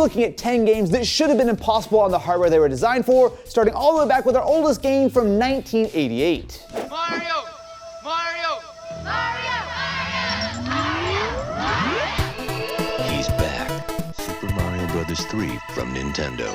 looking at 10 games that should have been impossible on the hardware they were designed for, starting all the way back with our oldest game from 1988. Mario! Mario! Mario! He's back. Super Mario Bros. 3 from Nintendo.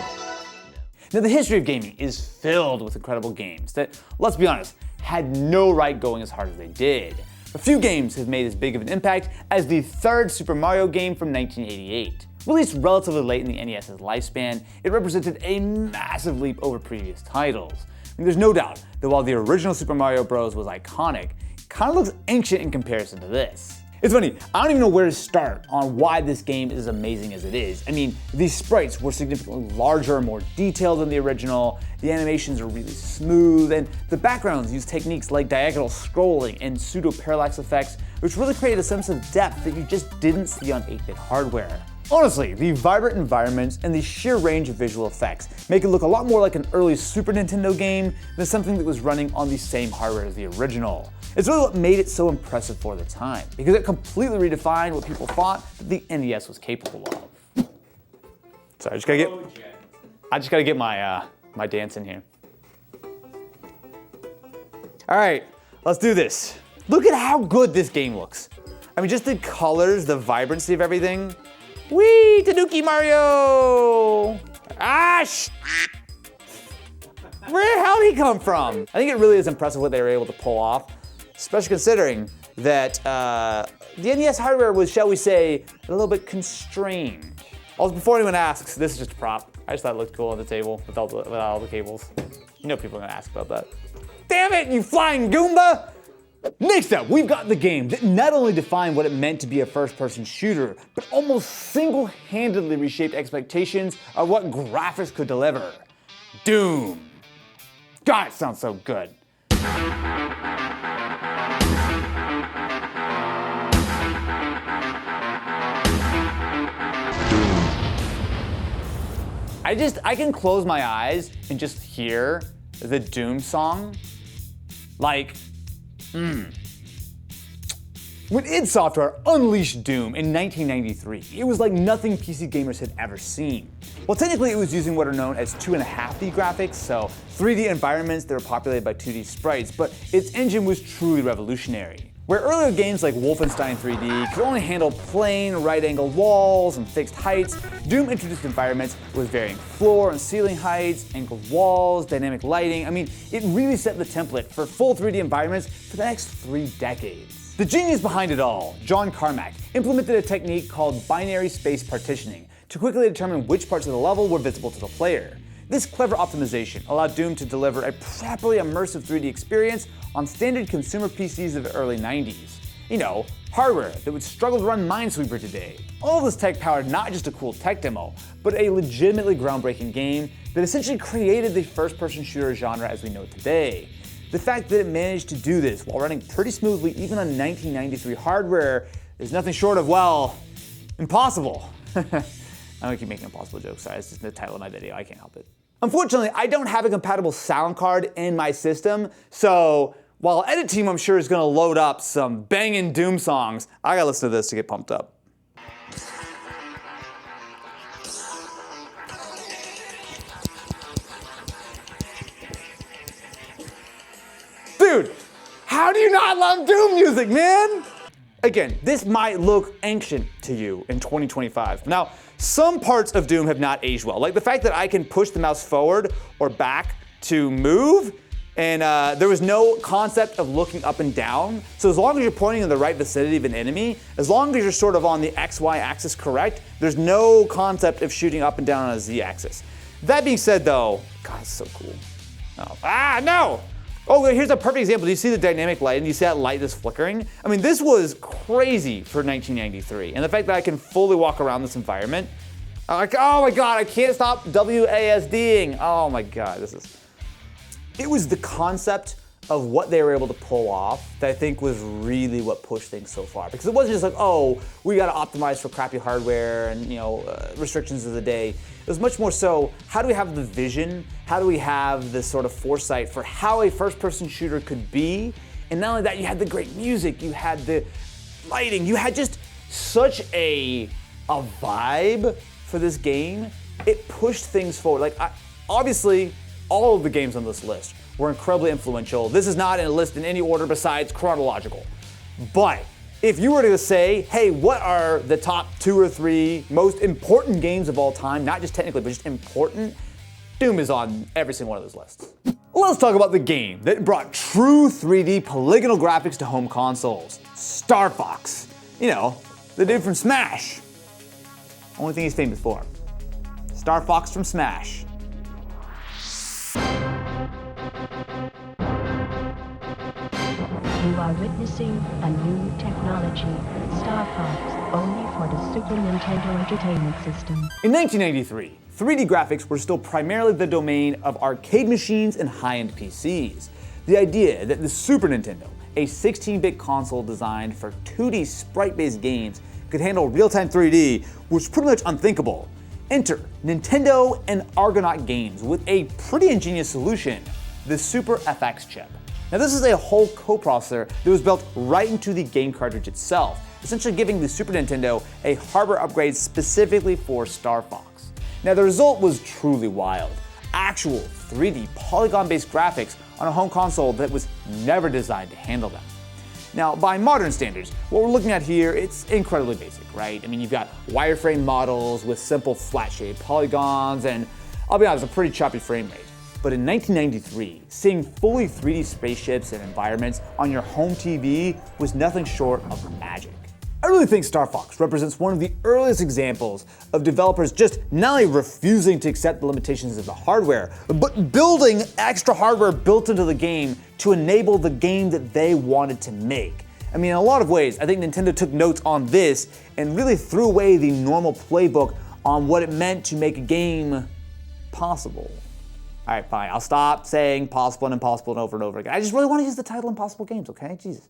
Now, the history of gaming is filled with incredible games that, let's be honest, had no right going as hard as they did. A few games have made as big of an impact as the third Super Mario game from 1988. Released relatively late in the NES's lifespan, it represented a massive leap over previous titles. There's no doubt that while the original Super Mario Bros. Was iconic, it kind of looks ancient in comparison to this. It's funny, I don't even know where to start on why this game is as amazing as it is. I mean, these sprites were significantly larger and more detailed than the original, the animations are really smooth, and the backgrounds use techniques like diagonal scrolling and pseudo-parallax effects, which really created a sense of depth that you just didn't see on 8-bit hardware. Honestly, the vibrant environments and the sheer range of visual effects make it look a lot more like an early Super Nintendo game than something that was running on the same hardware as the original. It's really what made it so impressive for the time, because it completely redefined what people thought that the NES was capable of. Sorry, I just gotta get my dance in here. All right, let's do this. Look at how good this game looks. I mean, just the colors, the vibrancy of everything. Whee! Tanuki Mario! Where the hell did he come from? I think it really is impressive what they were able to pull off, especially considering that the NES hardware was, shall we say, a little bit constrained. Also, before anyone asks, this is just a prop. I just thought it looked cool on the table without all the cables. You know people are gonna ask about that. Damn it, you flying Goomba! Next up, we've got the game that not only defined what it meant to be a first-person shooter, but almost single-handedly reshaped expectations of what graphics could deliver. Doom. God, it sounds so good. I can close my eyes and just hear the Doom song. Like, When id Software unleashed Doom in 1993, it was like nothing PC gamers had ever seen. Well, technically it was using what are known as 2.5D graphics, so 3D environments that were populated by 2D sprites, but its engine was truly revolutionary. Where earlier games like Wolfenstein 3D could only handle plain, right-angled walls and fixed heights, Doom introduced environments with varying floor and ceiling heights, angled walls, dynamic lighting. I mean, it really set the template for full 3D environments for the next 3 decades. The genius behind it all, John Carmack, implemented a technique called binary space partitioning to quickly determine which parts of the level were visible to the player. This clever optimization allowed Doom to deliver a properly immersive 3D experience on standard consumer PCs of the early 90s. You know, hardware that would struggle to run Minesweeper today. All this tech powered not just a cool tech demo, but a legitimately groundbreaking game that essentially created the first-person shooter genre as we know it today. The fact that it managed to do this while running pretty smoothly even on 1993 hardware is nothing short of, well, impossible. I'm gonna keep making impossible jokes, sorry, it's just the title of my video, I can't help it. Unfortunately, I don't have a compatible sound card in my system, so while Edit Team I'm sure is gonna load up some banging Doom songs, I gotta listen to this to get pumped up. Dude, how do you not love Doom music, man? Again, this might look ancient to you in 2025. Now, some parts of Doom have not aged well, like the fact that I can push the mouse forward or back to move, and there was no concept of looking up and down. So as long as you're pointing in the right vicinity of an enemy, as long as you're sort of on the XY axis correct, there's no concept of shooting up and down on a Z axis. That being said though, God, it's so cool. Oh. No! Oh, here's a perfect example. Do you see the dynamic light? And you see that light that's flickering? I mean, this was crazy for 1993. And the fact that I can fully walk around this environment, I'm like, oh my God, I can't stop WASDing. Oh my God, it was the concept of what they were able to pull off that I think was really what pushed things so far. Because it wasn't just like, oh, we gotta optimize for crappy hardware and restrictions of the day. It was much more so, how do we have the vision? How do we have this sort of foresight for how a first-person shooter could be? And not only that, you had the great music, you had the lighting, you had just such a vibe for this game, it pushed things forward. Like, obviously, all of the games on this list were incredibly influential. This is not in a list in any order besides chronological. But if you were to say, hey, what are the top 2 or 3 most important games of all time, not just technically, but just important, Doom is on every single one of those lists. Let's talk about the game that brought true 3D polygonal graphics to home consoles. Star Fox. You know, the dude from Smash. Only thing he's famous for. Star Fox from Smash. You are witnessing a new technology, Star Fox, only for the Super Nintendo Entertainment System. In 1993, 3D graphics were still primarily the domain of arcade machines and high-end PCs. The idea that the Super Nintendo, a 16-bit console designed for 2D sprite-based games, could handle real-time 3D was pretty much unthinkable. Enter Nintendo and Argonaut Games with a pretty ingenious solution, the Super FX chip. Now this is a whole coprocessor that was built right into the game cartridge itself, essentially giving the Super Nintendo a hardware upgrade specifically for Star Fox. Now the result was truly wild. Actual 3D polygon-based graphics on a home console that was never designed to handle them. Now, by modern standards, what we're looking at here, it's incredibly basic, right? I mean, you've got wireframe models with simple flat-shaded polygons, and I'll be honest, a pretty choppy frame rate. But in 1993, seeing fully 3D spaceships and environments on your home TV was nothing short of magic. I really think Star Fox represents one of the earliest examples of developers just not only refusing to accept the limitations of the hardware, but building extra hardware built into the game to enable the game that they wanted to make. I mean, in a lot of ways, I think Nintendo took notes on this and really threw away the normal playbook on what it meant to make a game possible. All right, fine, I'll stop saying possible and impossible and over again. I just really want to use the title Impossible Games, okay? Jesus.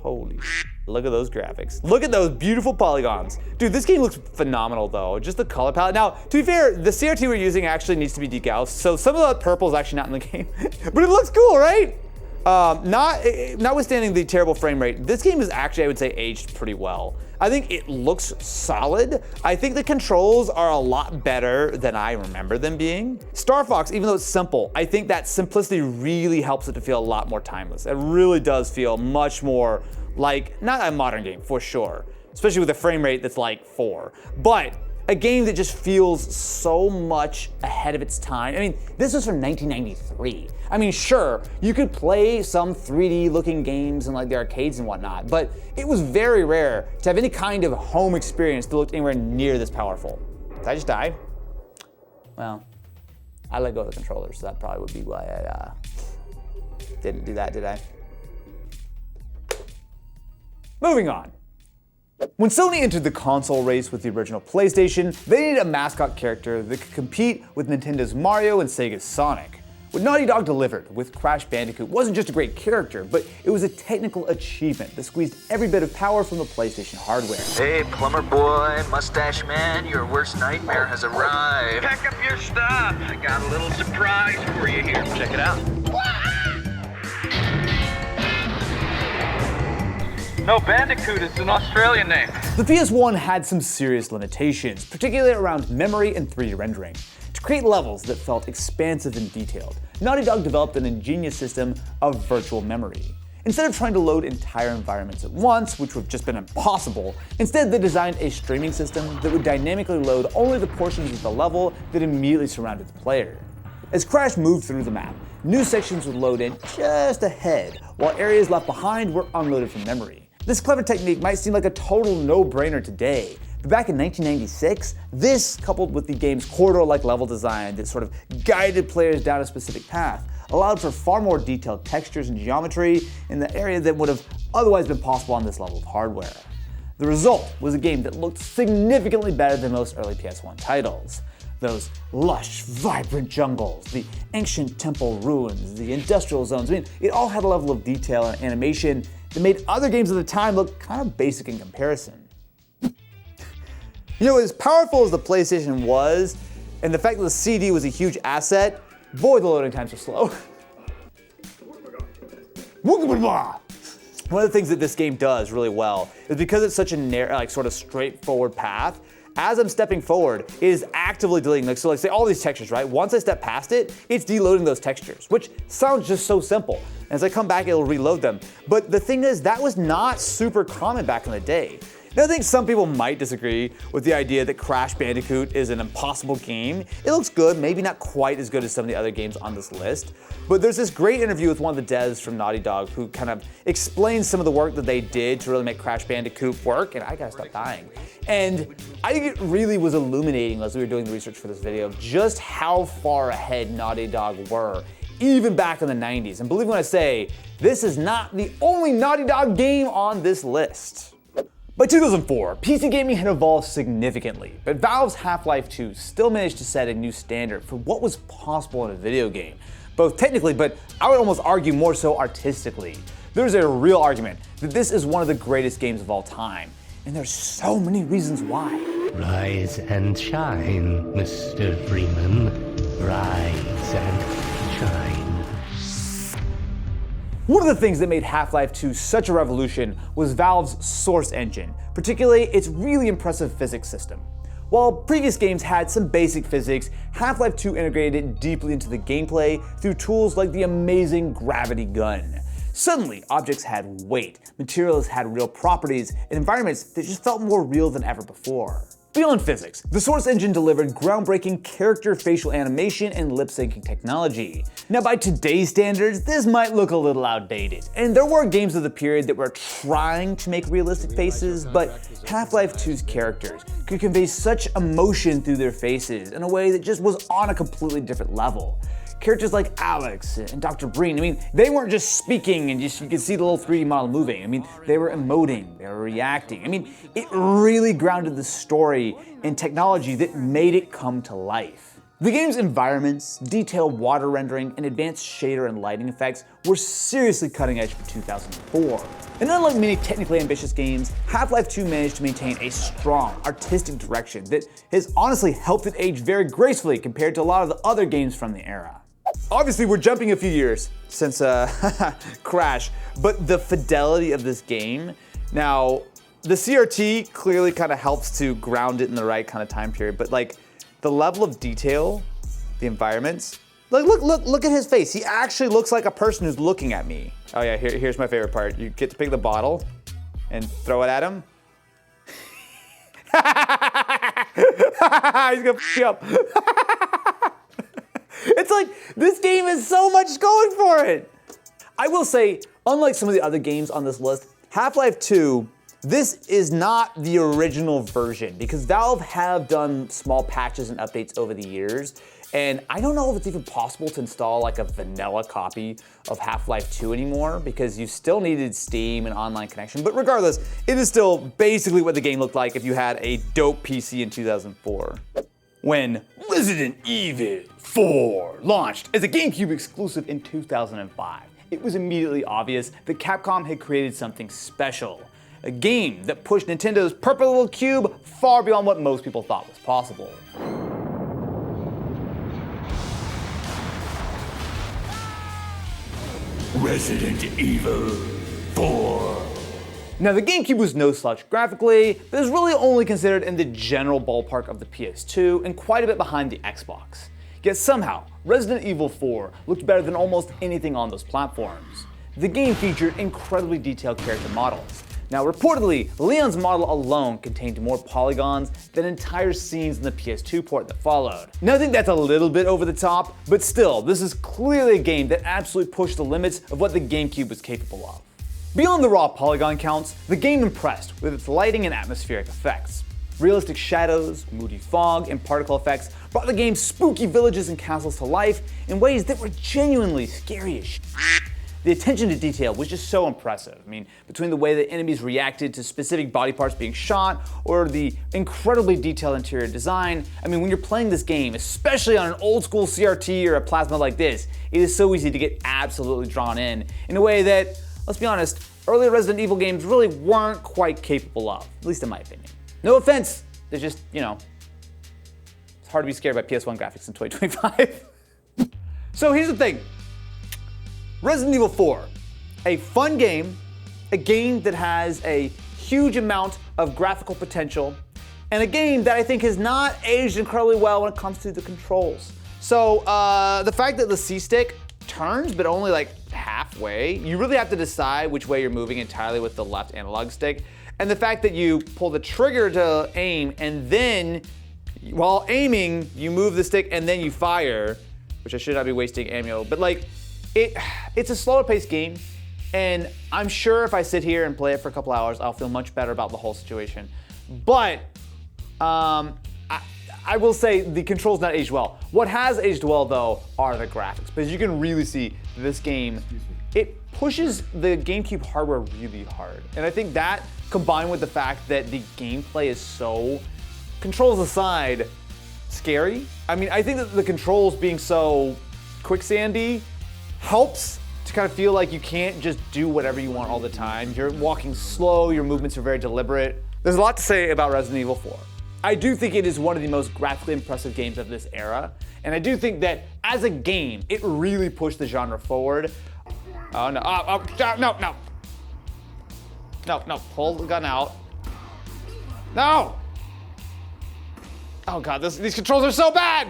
Holy shit. Look at those graphics. Look at those beautiful polygons. Dude, this game looks phenomenal though. Just the color palette. Now, to be fair, the CRT we're using actually needs to be decals, so some of the purple is actually not in the game. But it looks cool, right? Notwithstanding the terrible frame rate, this game is actually, I would say, aged pretty well. I think it looks solid. I think the controls are a lot better than I remember them being. Star Fox, even though it's simple, I think that simplicity really helps it to feel a lot more timeless. It really does feel much more like, not a modern game, for sure, especially with a frame rate that's like 4, but a game that just feels so much ahead of its time. I mean, this was from 1993. I mean, sure, you could play some 3D looking games in like the arcades and whatnot, but it was very rare to have any kind of home experience that looked anywhere near this powerful. Did I just die? Well, I let go of the controller, so that probably would be why I didn't do that, did I? Moving on. When Sony entered the console race with the original PlayStation, they needed a mascot character that could compete with Nintendo's Mario and Sega's Sonic. What Naughty Dog delivered with Crash Bandicoot wasn't just a great character, but it was a technical achievement that squeezed every bit of power from the PlayStation hardware. Hey, plumber boy, mustache man, your worst nightmare has arrived. Pack up your stuff. I got a little surprise for you here. Check it out. No, Bandicoot is an Australian name. The PS1 had some serious limitations, particularly around memory and 3D rendering. To create levels that felt expansive and detailed, Naughty Dog developed an ingenious system of virtual memory. Instead of trying to load entire environments at once, which would have just been impossible, instead they designed a streaming system that would dynamically load only the portions of the level that immediately surrounded the player. As Crash moved through the map, new sections would load in just ahead, while areas left behind were unloaded from memory. This clever technique might seem like a total no-brainer today, but back in 1996, this, coupled with the game's corridor-like level design that sort of guided players down a specific path, allowed for far more detailed textures and geometry in the area that would have otherwise been possible on this level of hardware. The result was a game that looked significantly better than most early PS1 titles. Those lush, vibrant jungles, the ancient temple ruins, the industrial zones, I mean, it all had a level of detail and animation that made other games of the time look kind of basic in comparison. You know, as powerful as the PlayStation was, and the fact that the CD was a huge asset, boy, the loading times were slow. One of the things that this game does really well is because it's such a sort of straightforward path, as I'm stepping forward, it is actively deleting. Like, so like say all these textures, right? Once I step past it, it's deloading those textures, which sounds just so simple. And as I come back, it'll reload them. But the thing is, that was not super common back in the day. Now, I think some people might disagree with the idea that Crash Bandicoot is an impossible game. It looks good, maybe not quite as good as some of the other games on this list, but there's this great interview with one of the devs from Naughty Dog who kind of explains some of the work that they did to really make Crash Bandicoot work, and I gotta stop dying. And I think it really was illuminating as we were doing the research for this video just how far ahead Naughty Dog were, even back in the 90s. And believe me when I say, this is not the only Naughty Dog game on this list. By 2004, PC gaming had evolved significantly, but Valve's Half-Life 2 still managed to set a new standard for what was possible in a video game, both technically, but I would almost argue more so artistically. There's a real argument that this is one of the greatest games of all time, and there's so many reasons why. Rise and shine, Mr. Freeman. Rise and shine. One of the things that made Half-Life 2 such a revolution was Valve's Source engine, particularly its really impressive physics system. While previous games had some basic physics, Half-Life 2 integrated it deeply into the gameplay through tools like the amazing gravity gun. Suddenly, objects had weight, materials had real properties, and environments that just felt more real than ever before. Beyond physics, the Source engine delivered groundbreaking character facial animation and lip syncing technology. Now, by today's standards, this might look a little outdated, and there were games of the period that were trying to make realistic faces, but Half-Life 2's characters could convey such emotion through their faces in a way that just was on a completely different level. Characters like Alex and Dr. Breen, I mean, they weren't just speaking and you could see the little 3D model moving. I mean, they were emoting, they were reacting. I mean, it really grounded the story in technology that made it come to life. The game's environments, detailed water rendering, and advanced shader and lighting effects were seriously cutting edge for 2004. And unlike many technically ambitious games, Half-Life 2 managed to maintain a strong artistic direction that has honestly helped it age very gracefully compared to a lot of the other games from the era. Obviously, we're jumping a few years since Crash, but the fidelity of this game, now, the CRT clearly kind of helps to ground it in the right kind of time period, but like, the level of detail, the environments, look at his face. He actually looks like a person who's looking at me. Oh yeah, here's my favorite part. You get to pick the bottle and throw it at him. He's gonna f you up. It's like, this game has so much going for it. I will say, unlike some of the other games on this list, Half-Life 2, this is not the original version because Valve have done small patches and updates over the years, and I don't know if it's even possible to install like a vanilla copy of Half-Life 2 anymore because you still needed Steam and online connection, but regardless, it is still basically what the game looked like if you had a dope PC in 2004. When Resident Evil 4 launched as a GameCube exclusive in 2005, it was immediately obvious that Capcom had created something special. A game that pushed Nintendo's purple little cube far beyond what most people thought was possible. Resident Evil 4. Now, the GameCube was no slouch graphically, but is really only considered in the general ballpark of the PS2 and quite a bit behind the Xbox. Yet somehow, Resident Evil 4 looked better than almost anything on those platforms. The game featured incredibly detailed character models. Now, reportedly, Leon's model alone contained more polygons than entire scenes in the PS2 port that followed. Now, I think that's a little bit over the top, but still, this is clearly a game that absolutely pushed the limits of what the GameCube was capable of. Beyond the raw polygon counts, the game impressed with its lighting and atmospheric effects. Realistic shadows, moody fog, and particle effects brought the game's spooky villages and castles to life in ways that were genuinely scary as shit. The attention to detail was just so impressive. I mean, between the way that enemies reacted to specific body parts being shot, or the incredibly detailed interior design, I mean, when you're playing this game, especially on an old school CRT or a plasma like this, it is so easy to get absolutely drawn in a way that, let's be honest, earlier Resident Evil games really weren't quite capable of, at least in my opinion. No offense, there's just, you know, it's hard to be scared by PS1 graphics in 2025. So here's the thing. Resident Evil 4, a fun game, a game that has a huge amount of graphical potential, and a game that I think has not aged incredibly well when it comes to the controls. So the fact that the C-stick turns, but only like halfway, you really have to decide which way you're moving entirely with the left analog stick. And the fact that you pull the trigger to aim, and then while aiming, you move the stick and then you fire, which I should not be wasting ammo, but like, it's a slower paced game, and I'm sure if I sit here and play it for a couple hours, I'll feel much better about the whole situation. But I will say the controls not aged well. What has aged well though are the graphics, because you can really see this game, it pushes the GameCube hardware really hard. And I think that, combined with the fact that the gameplay is so, controls aside, scary. I mean, I think that the controls being so quicksandy helps to kind of feel like you can't just do whatever you want all the time. You're walking slow, your movements are very deliberate. There's a lot to say about Resident Evil 4. I do think it is one of the most graphically impressive games of this era, and I do think that as a game, it really pushed the genre forward. Oh no, no, pull the gun out. No! Oh god, these controls are so bad!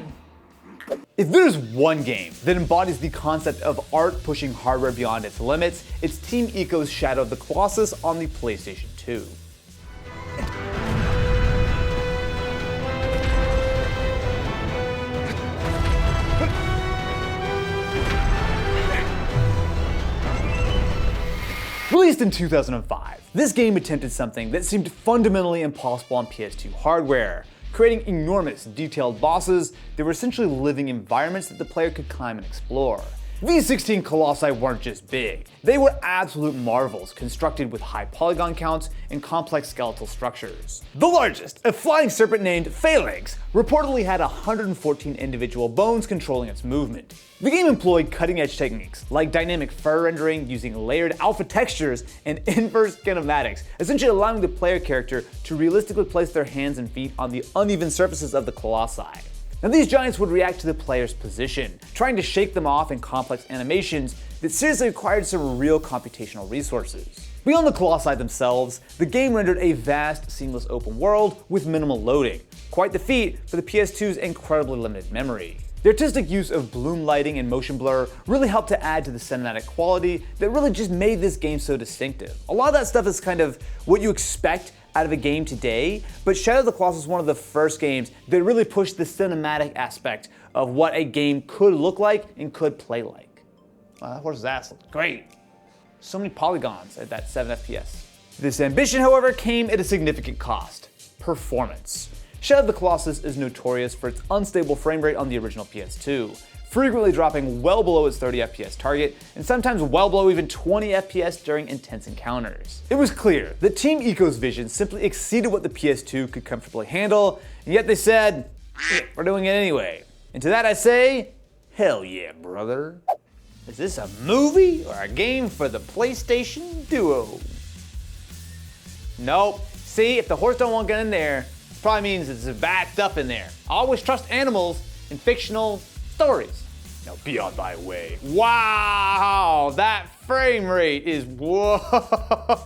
If there's one game that embodies the concept of art pushing hardware beyond its limits, it's Team Ico's Shadow of the Colossus on the PlayStation 2. Released in 2005, this game attempted something that seemed fundamentally impossible on PS2 hardware, creating enormous, detailed bosses that were essentially living environments that the player could climb and explore. These 16 colossi weren't just big, they were absolute marvels constructed with high polygon counts and complex skeletal structures. The largest, a flying serpent named Phalanx, reportedly had 114 individual bones controlling its movement. The game employed cutting-edge techniques like dynamic fur rendering using layered alpha textures and inverse kinematics, essentially allowing the player character to realistically place their hands and feet on the uneven surfaces of the colossi. Now these giants would react to the player's position, trying to shake them off in complex animations that seriously required some real computational resources. Beyond the colossi themselves, the game rendered a vast, seamless open world with minimal loading, quite the feat for the PS2's incredibly limited memory. The artistic use of bloom lighting and motion blur really helped to add to the cinematic quality that really just made this game so distinctive. A lot of that stuff is kind of what you expect out of a game today, but Shadow of the Colossus was one of the first games that really pushed the cinematic aspect of what a game could look like and could play like. That horse's ass looked great. So many polygons at that 7 FPS. This ambition, however, came at a significant cost: performance. Shadow of the Colossus is notorious for its unstable frame rate on the original PS2, frequently dropping well below its 30 FPS target, and sometimes well below even 20 FPS during intense encounters. It was clear that Team Ico's vision simply exceeded what the PS2 could comfortably handle, and yet they said, we're doing it anyway. And to that I say, hell yeah, brother. Is this a movie or a game for the PlayStation Duo? Nope. See, if the horse don't want to get in there, probably means it's bad stuff in there. I always trust animals in fictional stories. Now be on thy way. Wow, that frame rate is wowee.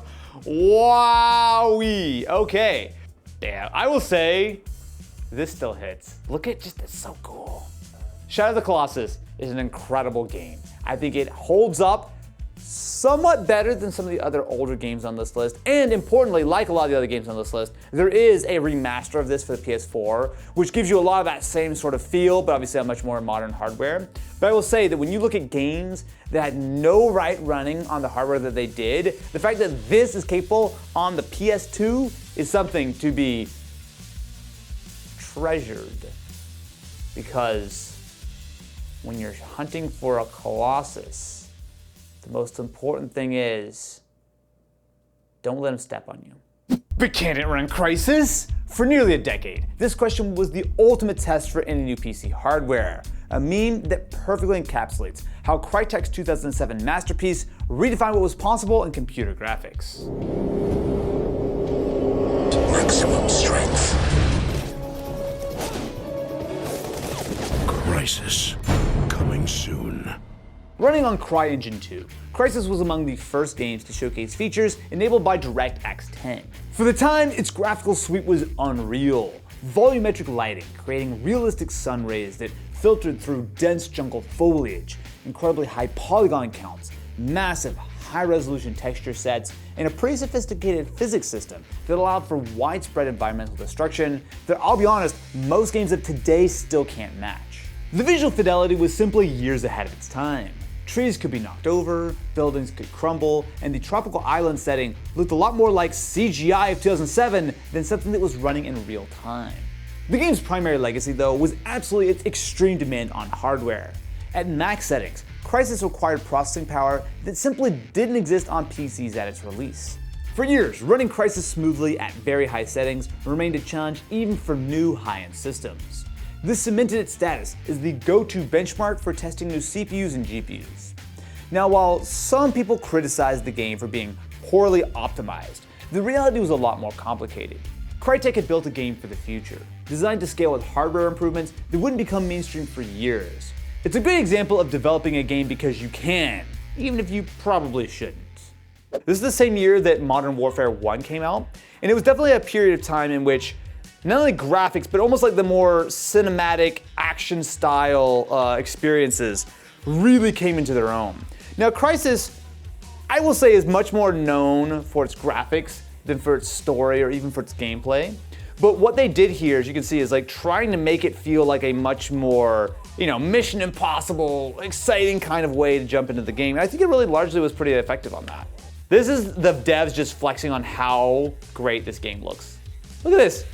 Okay, yeah, I will say this still hits. Look at just, it's so cool. Shadow of the Colossus is an incredible game. I think it holds up somewhat better than some of the other older games on this list, and importantly, like a lot of the other games on this list, there is a remaster of this for the PS4, which gives you a lot of that same sort of feel, but obviously on much more modern hardware. But I will say that when you look at games that had no right running on the hardware that they did, the fact that this is capable on the PS2 is something to be treasured, because when you're hunting for a Colossus, the most important thing is, don't let him step on you. But can it run Crysis? For nearly a decade, this question was the ultimate test for any new PC hardware. A meme that perfectly encapsulates how Crytek's 2007 masterpiece redefined what was possible in computer graphics. Maximum strength. Crysis. Coming soon. Running on CryEngine 2, Crysis was among the first games to showcase features enabled by DirectX 10. For the time, its graphical suite was unreal. Volumetric lighting, creating realistic sun rays that filtered through dense jungle foliage, incredibly high polygon counts, massive high-resolution texture sets, and a pretty sophisticated physics system that allowed for widespread environmental destruction that, I'll be honest, most games of today still can't match. The visual fidelity was simply years ahead of its time. Trees could be knocked over, buildings could crumble, and the tropical island setting looked a lot more like CGI of 2007 than something that was running in real time. The game's primary legacy, though, was absolutely its extreme demand on hardware. At max settings, Crysis required processing power that simply didn't exist on PCs at its release. For years, running Crysis smoothly at very high settings remained a challenge even for new high-end systems. This cemented its status as the go-to benchmark for testing new CPUs and GPUs. Now, while some people criticized the game for being poorly optimized, the reality was a lot more complicated. Crytek had built a game for the future, designed to scale with hardware improvements that wouldn't become mainstream for years. It's a great example of developing a game because you can, even if you probably shouldn't. This is the same year that Modern Warfare 1 came out, and it was definitely a period of time in which not only graphics, but almost like the more cinematic action style experiences really came into their own. Now, Crysis, I will say, is much more known for its graphics than for its story or even for its gameplay. But what they did here, as you can see, is like trying to make it feel like a much more, Mission Impossible, exciting kind of way to jump into the game. And I think it really largely was pretty effective on that. This is the devs just flexing on how great this game looks. Look at this.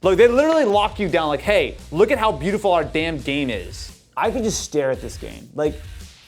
Look, they literally lock you down like, hey, look at how beautiful our damn game is. I could just stare at this game. Like,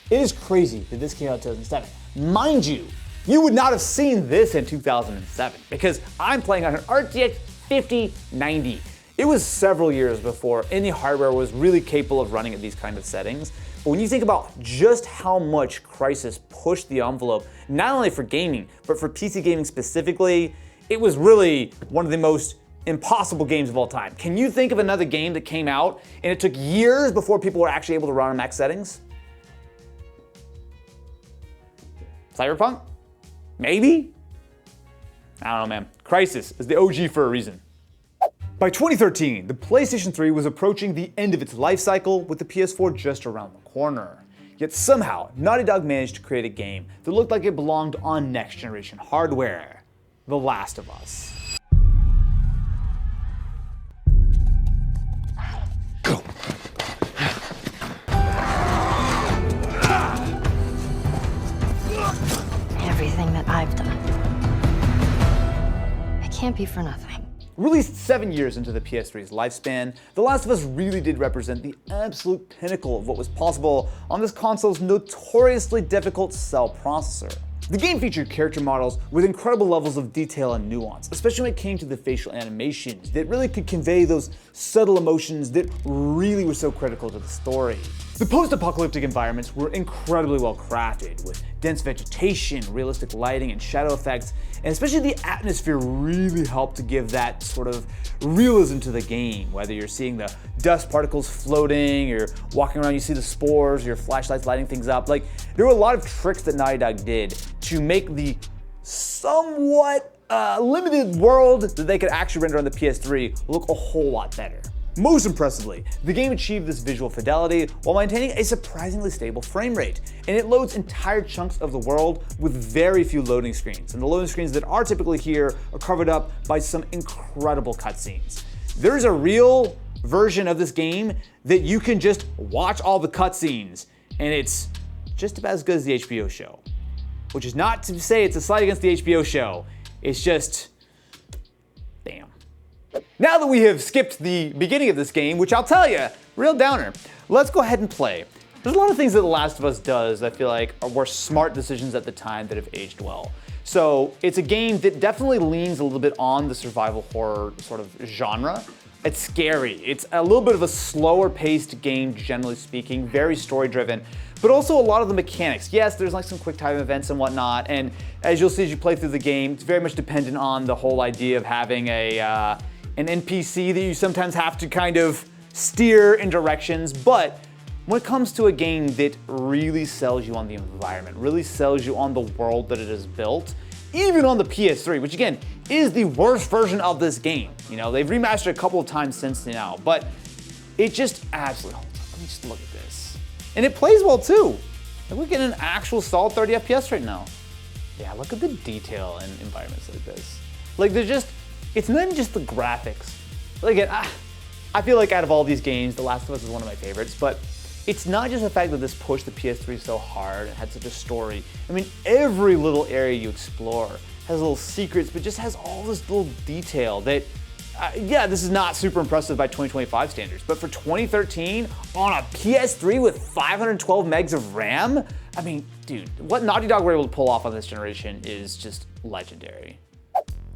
it is crazy that this came out in 2007. Mind you, you would not have seen this in 2007 because I'm playing on an RTX 5090. It was several years before any hardware was really capable of running at these kind of settings. But when you think about just how much Crysis pushed the envelope, not only for gaming, but for PC gaming specifically, it was really one of the most impossible games of all time. Can you think of another game that came out and it took years before people were actually able to run on max settings? Cyberpunk? Maybe? I don't know, man. Crysis is the OG for a reason. By 2013, the PlayStation 3 was approaching the end of its life cycle with the PS4 just around the corner. Yet somehow, Naughty Dog managed to create a game that looked like it belonged on next-generation hardware. The Last of Us. Go. Everything that I've done, it can't be for nothing. Released 7 years into the PS3's lifespan, The Last of Us really did represent the absolute pinnacle of what was possible on this console's notoriously difficult cell processor. The game featured character models with incredible levels of detail and nuance, especially when it came to the facial animations that really could convey those subtle emotions that really were so critical to the story. The post-apocalyptic environments were incredibly well crafted, with dense vegetation, realistic lighting, and shadow effects, and especially the atmosphere really helped to give that sort of realism to the game. Whether you're seeing the dust particles floating, or walking around, you see the spores, your flashlights lighting things up. Like, there were a lot of tricks that Naughty Dog did to make the somewhat limited world that they could actually render on the PS3 look a whole lot better. Most impressively, the game achieved this visual fidelity while maintaining a surprisingly stable frame rate, and it loads entire chunks of the world with very few loading screens, and the loading screens that are typically here are covered up by some incredible cutscenes. There's a real version of this game that you can just watch all the cutscenes, and it's just about as good as the HBO show. Which is not to say it's a slight against the HBO show, it's just, damn. Now that we have skipped the beginning of this game, which I'll tell you, real downer, let's go ahead and play. There's a lot of things that The Last of Us does that I feel like were smart decisions at the time that have aged well. So it's a game that definitely leans a little bit on the survival horror sort of genre. It's scary. It's a little bit of a slower paced game, generally speaking, very story driven, but also a lot of the mechanics. Yes, there's like some quick time events and whatnot, and as you'll see as you play through the game, it's very much dependent on the whole idea of having an NPC that you sometimes have to kind of steer in directions, but when it comes to a game that really sells you on the environment, really sells you on the world that it has built, even on the PS3, which again is the worst version of this game. You know, they've remastered a couple of times since now, but it just absolutely holds up. Let me just look at this. And it plays well too. Like, we're getting an actual solid 30 FPS right now. Yeah, look at the detail in environments like this. Like, it's not just the graphics. Like, I feel like out of all these games, The Last of Us is one of my favorites, but it's not just the fact that this pushed the PS3 so hard and had such a story. I mean, every little area you explore has little secrets, but just has all this little detail that, yeah, this is not super impressive by 2025 standards, but for 2013, on a PS3 with 512 megs of RAM, I mean, dude, what Naughty Dog were able to pull off on this generation is just legendary.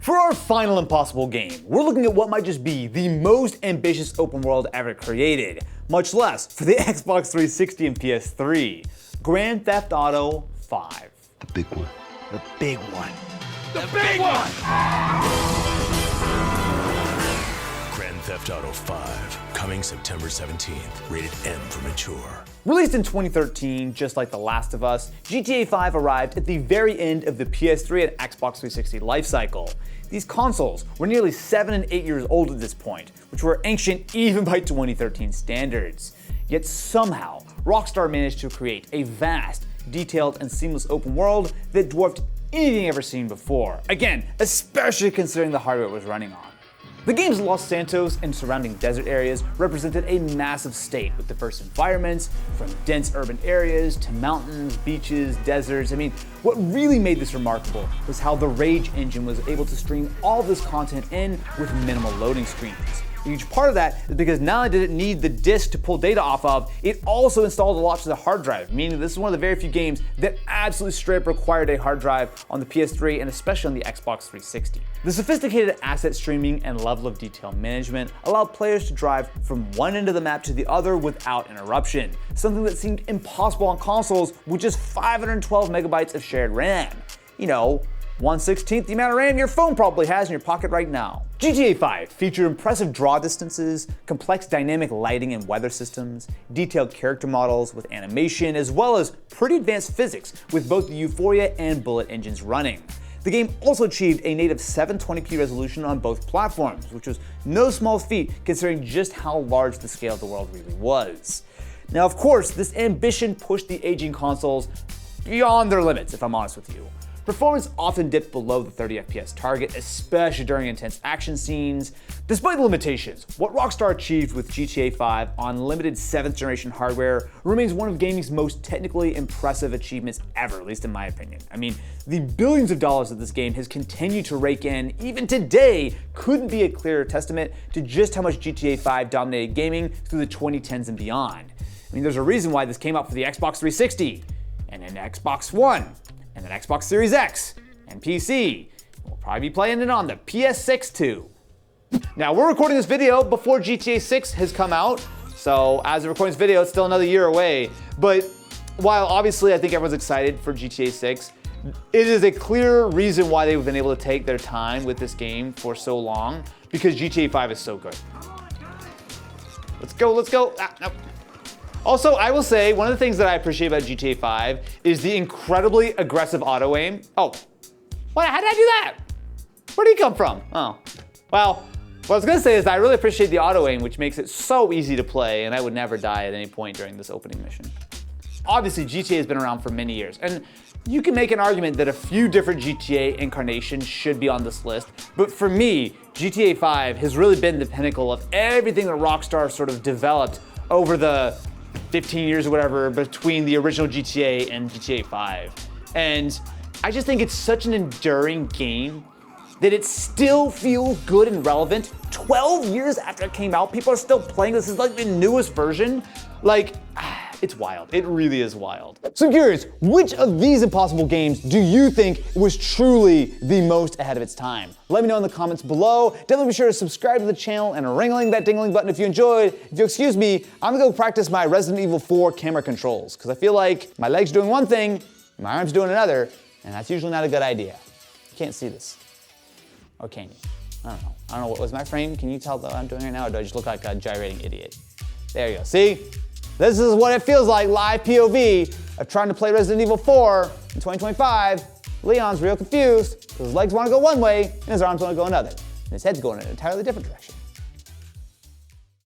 For our final impossible game, we're looking at what might just be the most ambitious open world ever created, much less for the Xbox 360 and PS3, Grand Theft Auto 5. The big one. The big one. The big one! Grand Theft Auto 5, coming September 17th, rated M for mature. Released in 2013, just like The Last of Us, GTA 5 arrived at the very end of the PS3 and Xbox 360 lifecycle. These consoles were nearly 7 and 8 years old at this point, which were ancient even by 2013 standards. Yet somehow, Rockstar managed to create a vast, detailed, and seamless open world that dwarfed anything ever seen before. Again, especially considering the hardware it was running on. The game's Los Santos and surrounding desert areas represented a massive state with diverse environments, from dense urban areas to mountains, beaches, deserts. I mean, what really made this remarkable was how the Rage engine was able to stream all this content in with minimal loading screens. A huge part of that is because not only did it need the disk to pull data off of, it also installed a lot to the hard drive, meaning this is one of the very few games that absolutely straight up required a hard drive on the PS3 and especially on the Xbox 360. The sophisticated asset streaming and level of detail management allowed players to drive from one end of the map to the other without interruption, something that seemed impossible on consoles with just 512 megabytes of shared RAM. You know, 1/16 the amount of RAM your phone probably has in your pocket right now. GTA 5 featured impressive draw distances, complex dynamic lighting and weather systems, detailed character models with animation, as well as pretty advanced physics with both the Euphoria and Bullet engines running. The game also achieved a native 720p resolution on both platforms, which was no small feat considering just how large the scale of the world really was. Now, of course, this ambition pushed the aging consoles beyond their limits, if I'm honest with you. Performance often dipped below the 30 FPS target, especially during intense action scenes. Despite the limitations, what Rockstar achieved with GTA 5 on limited 7th generation hardware remains one of gaming's most technically impressive achievements ever, at least in my opinion. I mean, the billions of dollars that this game has continued to rake in, even today, couldn't be a clearer testament to just how much GTA 5 dominated gaming through the 2010s and beyond. I mean, there's a reason why this came out for the Xbox 360, and then Xbox One, and then Xbox Series X, and PC. We'll probably be playing it on the PS6 too. Now, we're recording this video before GTA 6 has come out, so as of recording this video, it's still another year away. But while obviously I think everyone's excited for GTA 6, it is a clear reason why they've been able to take their time with this game for so long, because GTA 5 is so good. Let's go, let's go. No. Also, I will say, one of the things that I appreciate about GTA 5 is the incredibly aggressive auto aim. Oh, what? How did I do that? Where did he come from? Oh, well, what I was gonna say is that I really appreciate the auto aim, which makes it so easy to play, and I would never die at any point during this opening mission. Obviously, GTA has been around for many years, and you can make an argument that a few different GTA incarnations should be on this list, but for me, GTA 5 has really been the pinnacle of everything that Rockstar sort of developed over the 15 years or whatever between the original GTA and GTA 5. And I just think it's such an enduring game that it still feels good and relevant. 12 years after it came out, people are still playing this. It's like the newest version. Like, it's wild. It really is wild. So I'm curious, which of these impossible games do you think was truly the most ahead of its time? Let me know in the comments below. Definitely be sure to subscribe to the channel and ring that ding-a-ling button if you enjoyed. If you'll excuse me, I'm gonna go practice my Resident Evil 4 camera controls, because I feel like my leg's doing one thing, my arm's doing another, and that's usually not a good idea. You can't see this. Or can you? I don't know. I don't know, what was my frame? Can you tell what I'm doing right now, or do I just look like a gyrating idiot? There you go, see? This is what it feels like, live POV, of trying to play Resident Evil 4 in 2025. Leon's real confused because his legs want to go one way and his arms want to go another. And his head's going in an entirely different direction.